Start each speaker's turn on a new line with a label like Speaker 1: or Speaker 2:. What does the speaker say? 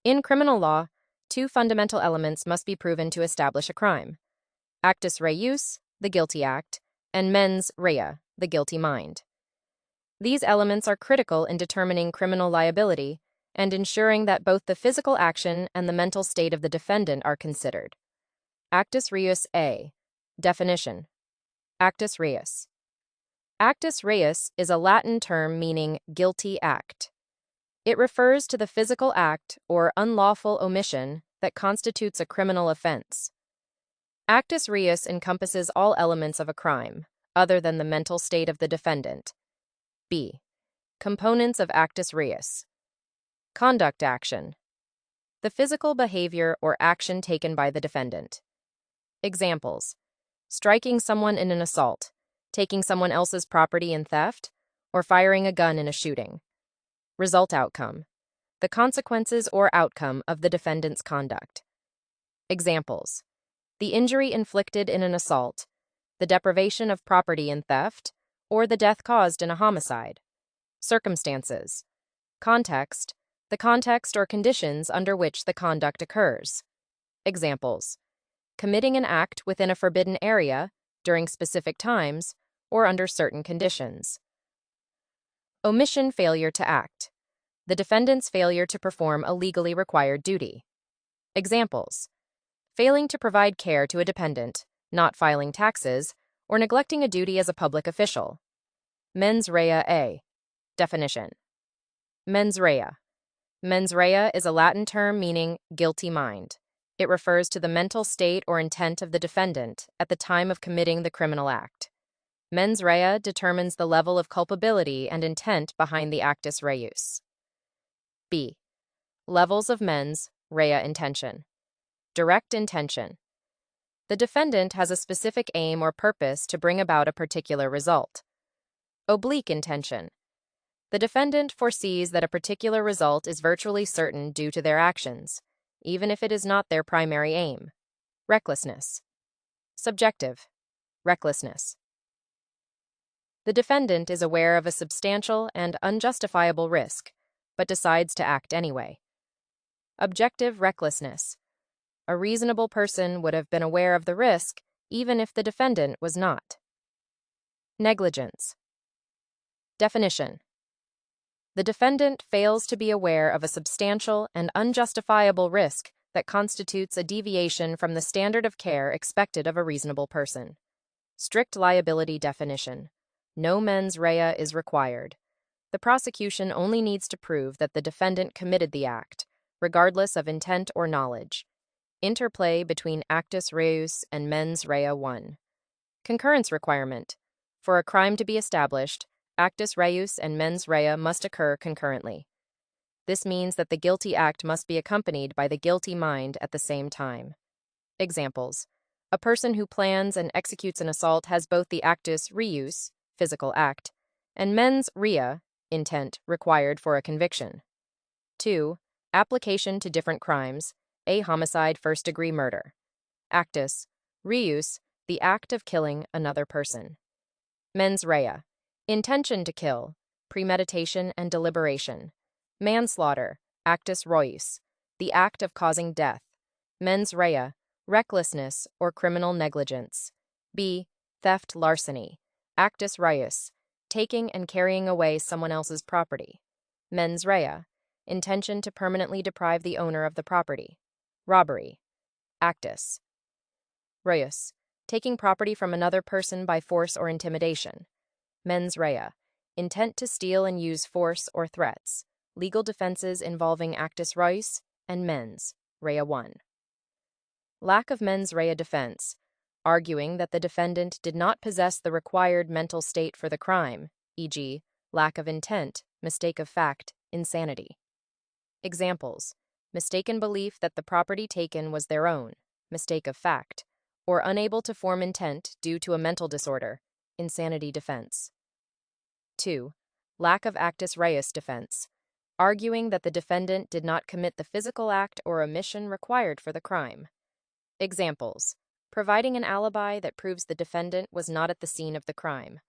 Speaker 1: In criminal law, two fundamental elements must be proven to establish a crime: actus reus, the guilty act, and mens rea, the guilty mind. These elements are critical in determining criminal liability and ensuring that both the physical action and the mental state of the defendant are considered. Actus Reus A. Definition. Actus Reus. Actus Reus is a Latin term meaning guilty act. It refers to the physical act or unlawful omission that constitutes a criminal offense. Actus Reus encompasses all elements of a crime, other than the mental state of the defendant. B. Components of Actus Reus. Conduct action. The physical behavior or action taken by the defendant. Examples: striking someone in an assault, taking someone else's property in theft, or firing a gun in a shooting. Result outcome. The consequences or outcome of the defendant's conduct. Examples: the injury inflicted in an assault, the deprivation of property in theft, or the death caused in a homicide. Circumstances. Context. The context or conditions under which the conduct occurs. Examples: committing an act within a forbidden area, during specific times, or under certain conditions. Omission failure to act. The defendant's failure to perform a legally required duty. Examples: failing to provide care to a dependent, not filing taxes, or neglecting a duty as a public official. Mens rea A. Definition. Mens rea. Mens rea is a Latin term meaning guilty mind. It refers to the mental state or intent of the defendant at the time of committing the criminal act. Mens rea determines the level of culpability and intent behind the actus reus. B. Levels of mens rea intention. Direct intention. The defendant has a specific aim or purpose to bring about a particular result. Oblique intention. The defendant foresees that a particular result is virtually certain due to their actions, even if it is not their primary aim. Recklessness. Subjective. Recklessness. The defendant is aware of a substantial and unjustifiable risk, but decides to act anyway. Objective recklessness. A reasonable person would have been aware of the risk, even if the defendant was not. Negligence. Definition. The defendant fails to be aware of a substantial and unjustifiable risk that constitutes a deviation from the standard of care expected of a reasonable person. Strict liability definition. No mens rea is required. The prosecution only needs to prove that the defendant committed the act, regardless of intent or knowledge. Interplay between actus reus and mens rea 1. Concurrence requirement. For a crime to be established, actus reus and mens rea must occur concurrently. This means that the guilty act must be accompanied by the guilty mind at the same time. Examples: a person who plans and executes an assault has both the actus reus, physical act, and mens rea, intent, required for a conviction. 2. Application to different crimes: a homicide, first-degree murder. Actus reus, the act of killing another person. Mens rea, intention to kill, premeditation and deliberation. Manslaughter, actus reus, the act of causing death. Mens rea, recklessness or criminal negligence. B. Theft, larceny, actus reus, taking and carrying away someone else's property. Mens rea, intention to permanently deprive the owner of the property. Robbery. Actus reus, taking property from another person by force or intimidation. Mens rea, intent to steal and use force or threats. Legal defenses involving actus reus and mens rea 1. Lack of mens rea defense, arguing that the defendant did not possess the required mental state for the crime, e.g., lack of intent, mistake of fact, insanity. Examples: mistaken belief that the property taken was their own, mistake of fact, or unable to form intent due to a mental disorder, insanity defense. 2. Lack of actus reus defense, arguing that the defendant did not commit the physical act or omission required for the crime. Examples: providing an alibi that proves the defendant was not at the scene of the crime.